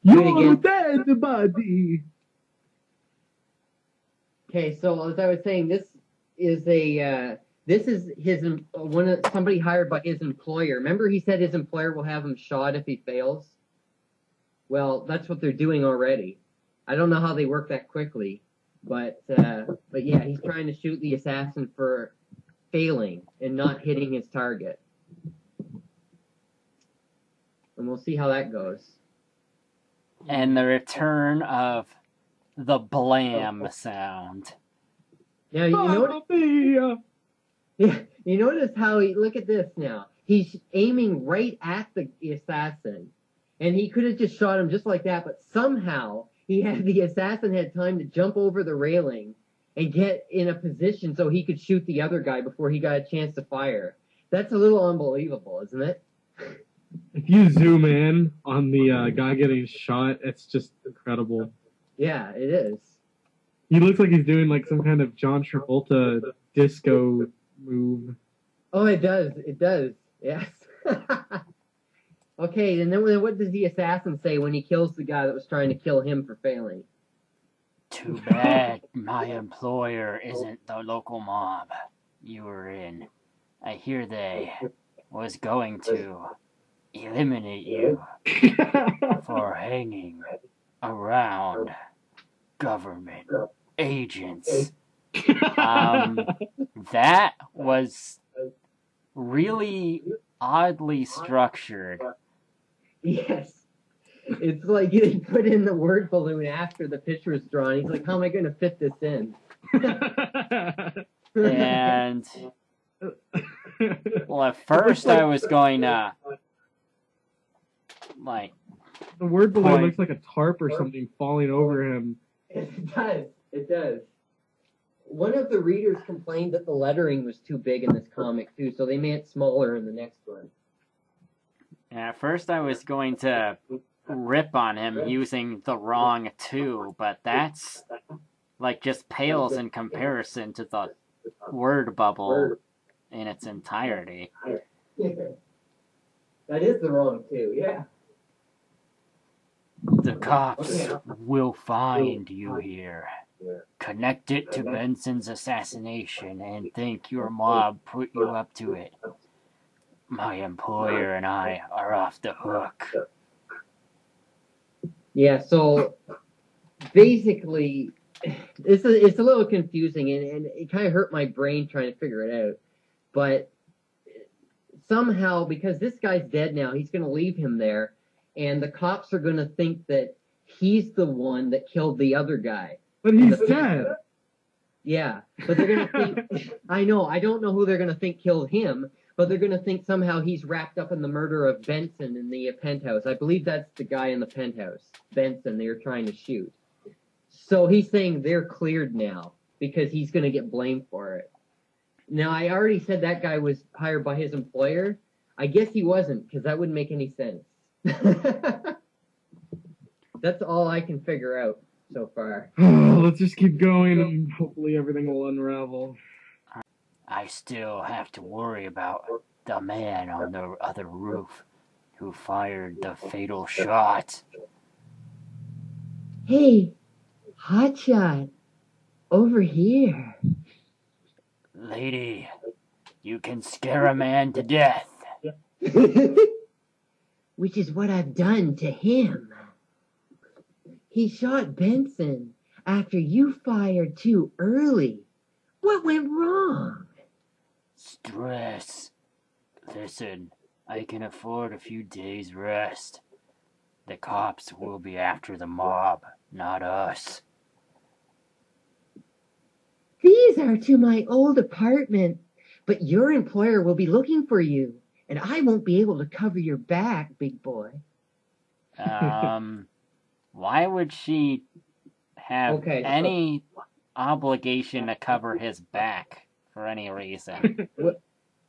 Your dead body. Okay, so as I was saying, is somebody hired by his employer. Remember, he said his employer will have him shot if he fails. Well, that's what they're doing already. I don't know how they work that quickly, but yeah, he's trying to shoot the assassin for failing and not hitting his target, and we'll see how that goes. And the return of the blam sound. Now you notice how look at this now. He's aiming right at the assassin, and he could have just shot him just like that, but somehow the assassin had time to jump over the railing and get in a position so he could shoot the other guy before he got a chance to fire. That's a little unbelievable, isn't it? If you zoom in on the guy getting shot, it's just incredible. Yeah, it is. He looks like he's doing like some kind of John Travolta disco move. Oh, it does. It does. Yes. Okay, and then what does the assassin say when he kills the guy that was trying to kill him for failing? Too bad my employer isn't the local mob you were in. I hear they was going to eliminate you for hanging around government agents. That was really oddly structured. Yes. It's like he put in the word balloon after the picture was drawn. He's like, how am I going to fit this in? And, well, at first I was going to, like... The word balloon looks like a tarp or something falling over him. It does. It does. One of the readers complained that the lettering was too big in this comic, too, so they made it smaller in the next one. At first I was going to rip on him using the wrong two, but that's, like, just pales in comparison to the word bubble in its entirety. That is the wrong two, yeah. The cops will find you here. Connect it to Benson's assassination and think your mob put you up to it. My employer and I are off the hook. Yeah, so basically, it's a little confusing, and it kind of hurt my brain trying to figure it out. But somehow, because this guy's dead now, he's going to leave him there, and the cops are going to think that he's the one that killed the other guy. But he's dead. Yeah, but they're going to think... I know, I don't know who they're going to think killed him, but they're going to think somehow he's wrapped up in the murder of Benson in the penthouse. I believe that's the guy in the penthouse, Benson, they were trying to shoot. So he's saying they're cleared now because he's going to get blamed for it. Now, I already said that guy was hired by his employer. I guess he wasn't, because that wouldn't make any sense. That's all I can figure out so far. Let's just keep going and hopefully everything will unravel. I still have to worry about the man on the other roof who fired the fatal shot. Hey, hotshot, over here. Lady, you can scare a man to death. Which is what I've done to him. He shot Benson after you fired too early. What went wrong? Stress. Listen, I can afford a few days' rest. The cops will be after the mob, not us. These are to my old apartment, but your employer will be looking for you, and I won't be able to cover your back, big boy. Why would she have any obligation to cover his back for any reason?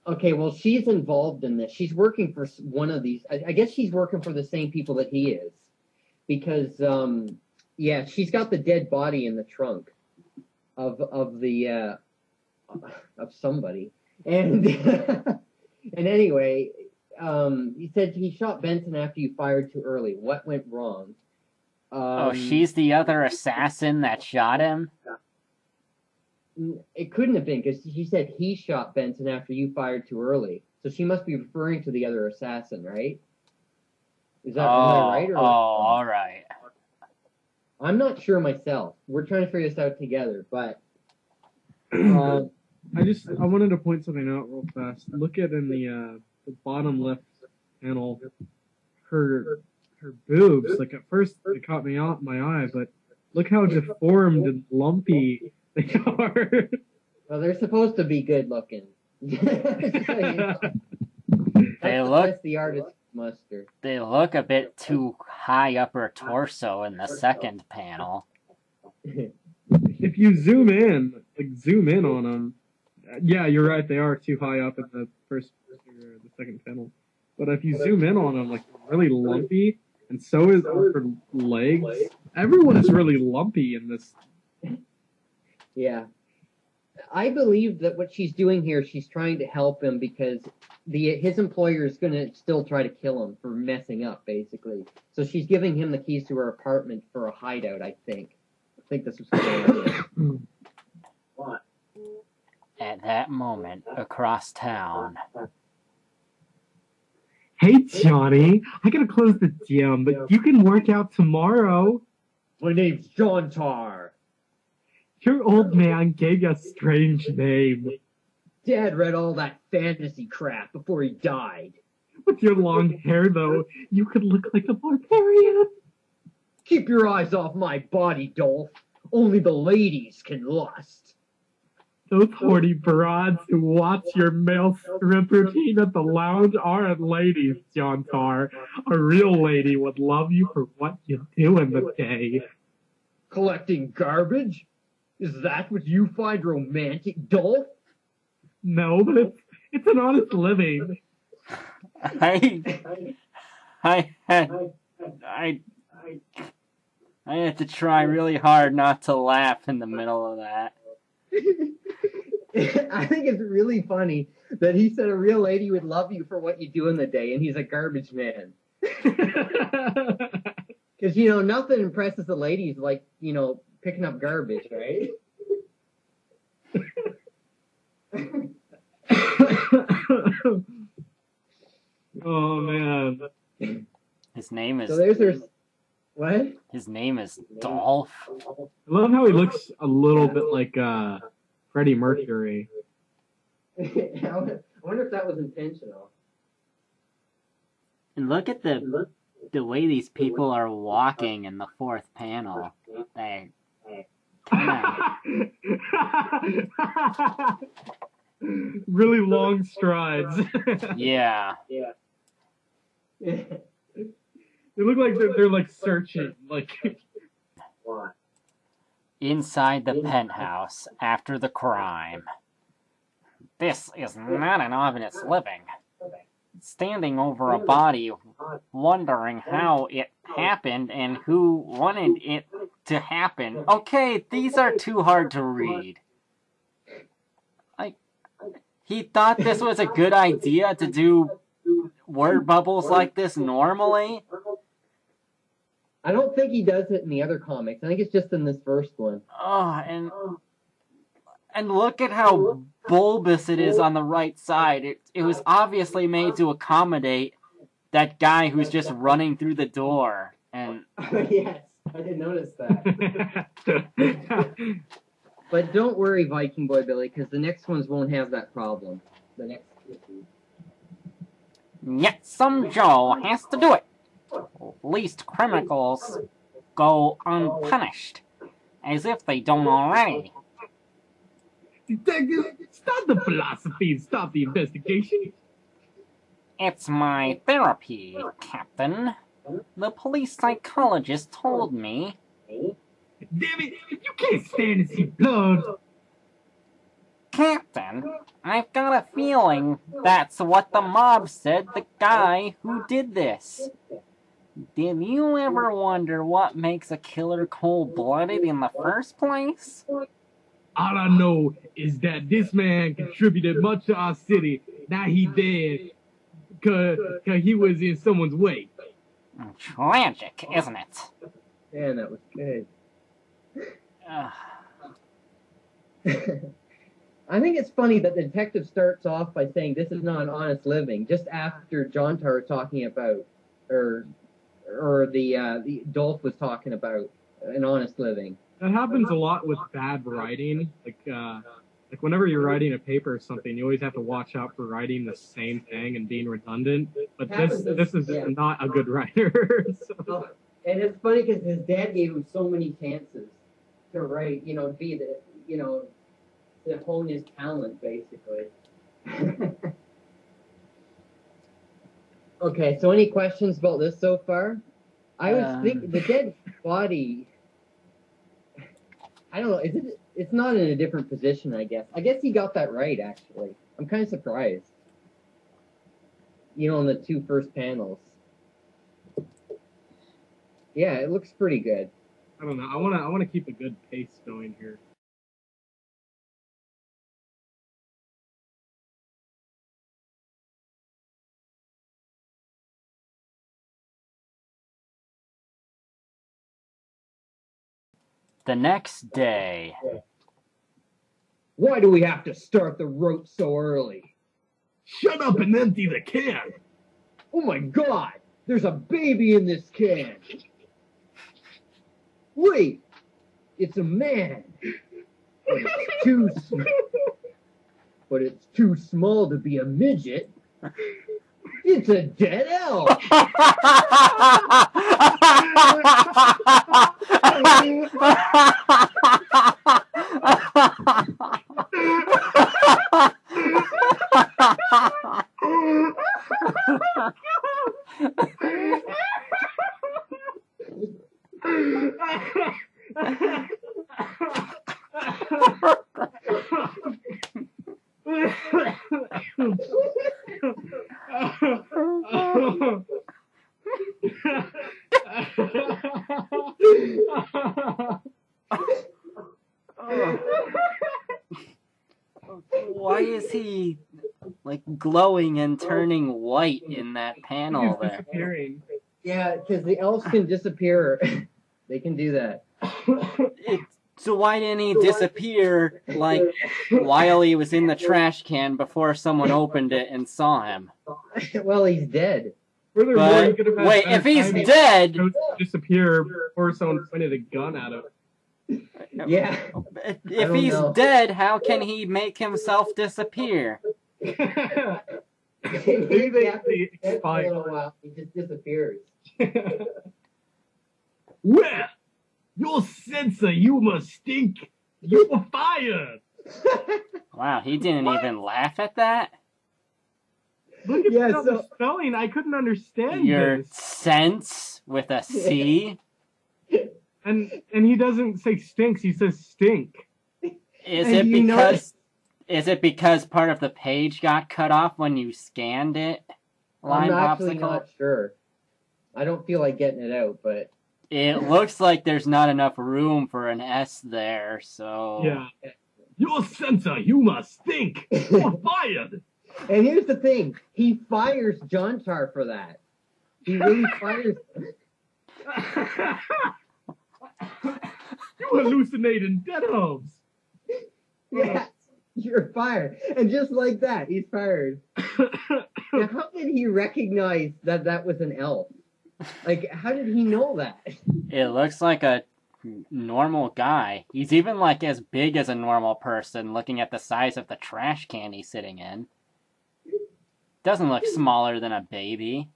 Okay, well, she's involved in this. She's working for one of these. I guess she's working for the same people that he is. Because, yeah, she's got the dead body in the trunk of somebody. And and anyway, he said he shot Benson after you fired too early. What went wrong? Oh, she's the other assassin that shot him? It couldn't have been, because she said he shot Benson after you fired too early. So she must be referring to the other assassin, right? Am I right? Or all right. I'm not sure myself. We're trying to figure this out together, but... I wanted to point something out real fast. Look at in the bottom left panel, her boobs. Like, at first, it caught my eye, but look how deformed and lumpy they are. Well, they're supposed to be good looking. That's the artist's muster. They look a bit too high up her torso in the second panel. If you zoom in on them, yeah, you're right, they are too high up in the first or the second panel. But if you zoom in on them, like, really lumpy, and so is her legs. Everyone is really lumpy in this. Yeah. I believe that what she's doing here, she's trying to help him because his employer is going to still try to kill him for messing up, basically. So she's giving him the keys to her apartment for a hideout, I think. I think this was going on. At that moment, across town. Hey, Johnny, I gotta close the gym, but you can work out tomorrow. My name's Jontar. Your old man gave you a strange name. Dad read all that fantasy crap before he died. With your long hair, though, you could look like a barbarian. Keep your eyes off my body, Dolph. Only the ladies can lust. Those horny broads who watch your male strip routine at the lounge aren't ladies, Jontar. A real lady would love you for what you do in the day. Collecting garbage? Is that what you find romantic, Dolph? No, but it's an honest living. I had to try really hard not to laugh in the middle of that. I think it's really funny that he said a real lady would love you for what you do in the day, and he's a garbage man. Because, nothing impresses the ladies like, picking up garbage, right? Oh, man. His name is... So there's her... What? His name is Dolph. I love how he looks a little bit like Freddie Mercury. I wonder if that was intentional. And look at the way these people are walking in the fourth panel. They really long strides. Yeah. They look like they're like searching, like. Inside the penthouse after the crime. This is not an ominous living. Standing over a body, wondering how it happened and who wanted it to happen. Okay, these are too hard to read. He thought this was a good idea to do word bubbles like this normally. I don't think he does it in the other comics. I think it's just in this first one. Oh, and look at how bulbous it is on the right side. It was obviously made to accommodate that guy who's just running through the door. And yes, I didn't notice that. But don't worry, Viking Boy Billy, because the next ones won't have that problem. The next issue. Yet some Joe has to do it. Least criminals go unpunished, as if they don't already. Detective, stop the philosophy, stop the investigation. It's my therapy, Captain. The police psychologist told me. Damn it, you can't stand to see blood. Captain, I've got a feeling that's what the mob said the guy who did this. Did you ever wonder what makes a killer cold-blooded in the first place? All I know is that this man contributed much to our city. Now he dead, cause he was in someone's way. Tragic, isn't it? Man, that was good. Ugh. I think it's funny that the detective starts off by saying this is not an honest living, just after Jontar was talking about, or the Dolph was talking about an honest living. That happens a lot with bad writing. Like whenever you're writing a paper or something, you always have to watch out for writing the same thing and being redundant. But this is not a good writer. So. And it's funny because his dad gave him so many chances to write, be the, to hone his talent, basically. Okay, so any questions about this so far? I was thinking the dead body. I don't know. It's not in a different position, I guess. I guess he got that right, actually. I'm kind of surprised. In the two first panels. Yeah, it looks pretty good. I don't know. I want to keep a good pace going here. The next day. Why do we have to start the rope so early? Shut up and empty the can. Oh my God! There's a baby in this can. Wait, it's a man. But it's too small to be a midget. It's a dead elf. Why is he glowing and turning white in that panel there? Disappearing. Yeah, because the elves can disappear. They can do that. So why didn't he disappear while he was in the trash can before someone opened it and saw him? Well, he's dead. Furthermore, he could have had wait, better if he's timing dead, to disappear before someone pointed a gun at him. Yeah. If he's dead, how can he make himself disappear? Maybe they expire. He just disappears. Well, your sense of humor stink. You were fired. Wow, he didn't even laugh at that? Look at the spelling. I couldn't understand Your this. sense with a C? And he doesn't say stinks, he says stink. Is it because part of the page got cut off when you scanned it? I'm actually not sure. I don't feel like getting it out, but it looks like there's not enough room for an S there, so yeah. Your sense of humor stink. You're fired. And here's the thing: he fires Jontar for that. He really fires. You hallucinating dead elves. Yeah, you're fired. And just like that, he's fired. Now, how did he recognize that was an elf? How did he know that? it looks like a normal guy. He's even as big as a normal person, looking at the size of the trash can he's sitting in. Doesn't look smaller than a baby.